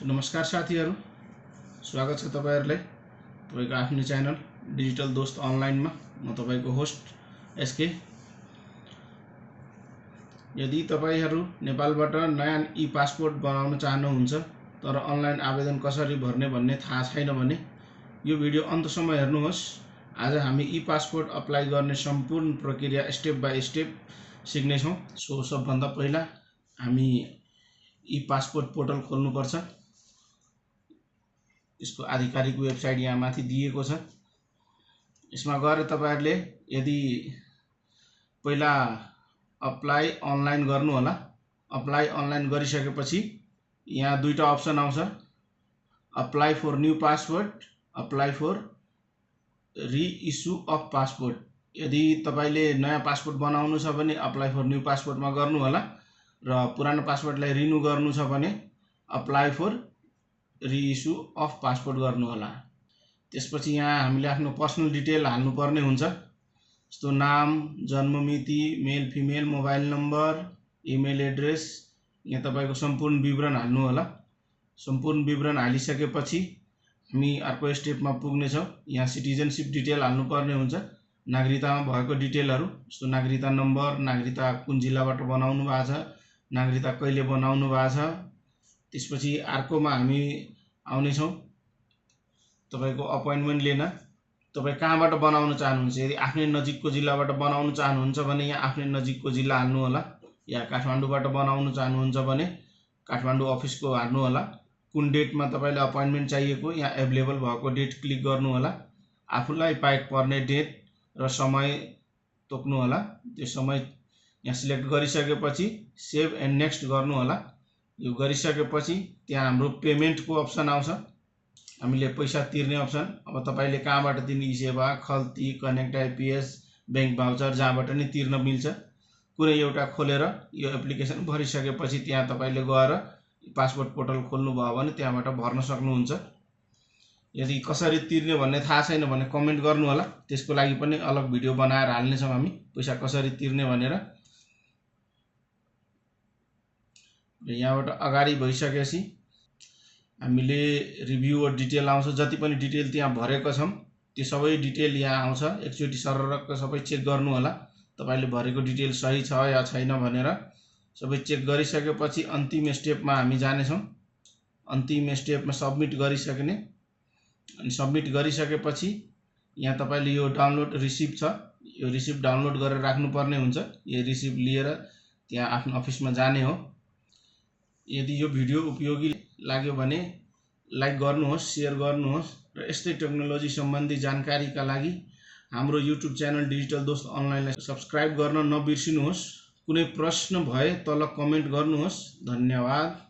नमस्कार साथीहरु, स्वागत छ तपाईहरुलाई तपाईको आफ्नो च्यानल डिजिटल दोस्त अनलाइनमा। म तपाईको होस्ट एसके। यदि तपाईहरु नेपालबाट नयाँ ई पासपोर्ट बनाउन चाहनुहुन्छ तर अनलाइन आवेदन कसरी भर्ने भन्ने थाहा छैन भने यो भिडियो अन्तसम्म हेर्नुहोस्। आज हामी ई पासपोर्ट अप्लाई गर्ने सम्पूर्ण प्रक्रिया स्टेप बाइ स्टेप सिक्ने छौं। सो सबभन्दा पहिला हामी ई पासपोर्ट पोर्टल खोल्नु पर्छ। इसको आधिकारिक वेबसाइट यहाँ माथि दिएको छ। यसमा गएर तपाईहरुले यदि पहिला अप्लाई अनलाइन गर्नु होला। अप्लाई अनलाइन गरिसकेपछि यहाँ दुईटा अप्सन आउँछ, apply for new passport, apply for reissue of passport. यदि तपाईले नयाँ पासपोर्ट बनाउनु छ भने अप्लाई फर न्यू पासपोर्टमा गर्नु होला र पुरानो पासपोर्टलाई रिन्यू गर्नु छ भने apply for reissue of passport गर्नु होला। त्यसपछि यहाँ हामीले आफ्नो पर्सनल डिटेल हाल्नु पर्ने हुन्छ, जस्तो नाम, जन्ममिति, male female, mobile number, email address, यहाँ तपाईको सम्पूर्ण विवरण हाल्नु होला। सम्पूर्ण विवरण हालिसकेपछि हामी अर्को स्टेपमा पुग्ने छौं। यहाँ सिटिजनशिप डिटेल हाल्नु पर्ने हुन्छ, नागरिकतामा भएको डिटेलहरु, जस्तो नागरिकता नम्बर, नागरिकता कुन जिल्लाबाट बनाउनु भएको छ, नागरिकता कहिले बनाउनु भएको छ। त्यसपछि अर्कोमा हामी आउने छौं तपाईको अपॉइन्टमेन्ट लिन। तपाई कहाँबाट बनाउन चाहनुहुन्छ? यदि आफ्नै नजिकको जिल्लाबाट बनाउन चाहनुहुन्छ भने यहाँ आफ्नै नजिकको जिल्ला हाल्नु होला, या काठमाडौँबाट बनाउन चाहनुहुन्छ भने काठमाडौँ अफिसको हाल्नु होला। कुन डेटमा तपाईलाई अपॉइन्टमेन्ट चाहिएको यहाँ अवेलेबल भएको डेट क्लिक गर्नु होला। आफुलाई पाइक पर्ने डेट र समय तोक्नु होला। त्यो समय यहाँ सिलेक्ट गरिसकेपछि सेभ एन्ड नेक्स्ट गर्नु होला। यो गरिसकेपछि त्यहाँ हाम्रो पेमेन्टको अप्सन आउँछ, हामीले पैसा तिर्ने अप्सन। अब तपाईले कहाँबाट तिर्ने, ई सेवा, खल्ती, कनेक्ट आइपीएस, बैंक भाउचर, जहाँबाट नि तिर्न मिल्छ कुनै एउटा खोलेर यो एप्लिकेसन भरिसकेपछि त्यहाँ तपाईले गएर पासपोर्ट पोर्टल खोल्नु भयो भने त्यहाँबाट भर्न सक्नुहुन्छ। यदि कसरी तिर्ने भन्ने थाहा छैन भने कमेन्ट गर्नु होला, त्यसको लागि पनि अलग भिडियो बनाएर हाल्ने छौं हामी, पैसा कसरी तिर्ने भनेर। यहाँबाट अगाडि भइसकेपछि हामीले रिभ्यू और डिटेल आउँछ। जति पनि डिटेल त्यहाँ भरेको छौं त्यो सबै डिटेल यहाँ आउँछ। एकचोटी सररक्क सबै चेक गर्नु होला तपाईले भरेको डिटेल सही छ या छैन भनेर। सबै चेक गरिसकेपछि अन्तिम स्टेपमा हामी जाने छौं। अन्तिम स्टेपमा सबमिट गरिसक्ने। अनि सबमिट गरिसकेपछि यहाँ तपाईले यो डाउनलोड रिसिप्ट छ, यो रिसिप्ट डाउनलोड गरेर राख्नु पर्ने हुन्छ। यो रिसिप्ट लिएर त्यहाँ आफ्नो अफिसमा जाने हो। यदि यो भिडियो उपयोगी लाग्यो भने लाइक गर्नुहोस्, शेयर गर्नुहोस् र यस्तै टेक्नोलोजी सम्बन्धी जानकारीका लागि हाम्रो युट्युब च्यानल डिजिटल दोस्त अनलाइनलाई सब्स्क्राइब गर्न नबिर्सिनुहोस्। कुनै प्रश्न भए तल कमेन्ट गर्नुहोस्। धन्यवाद।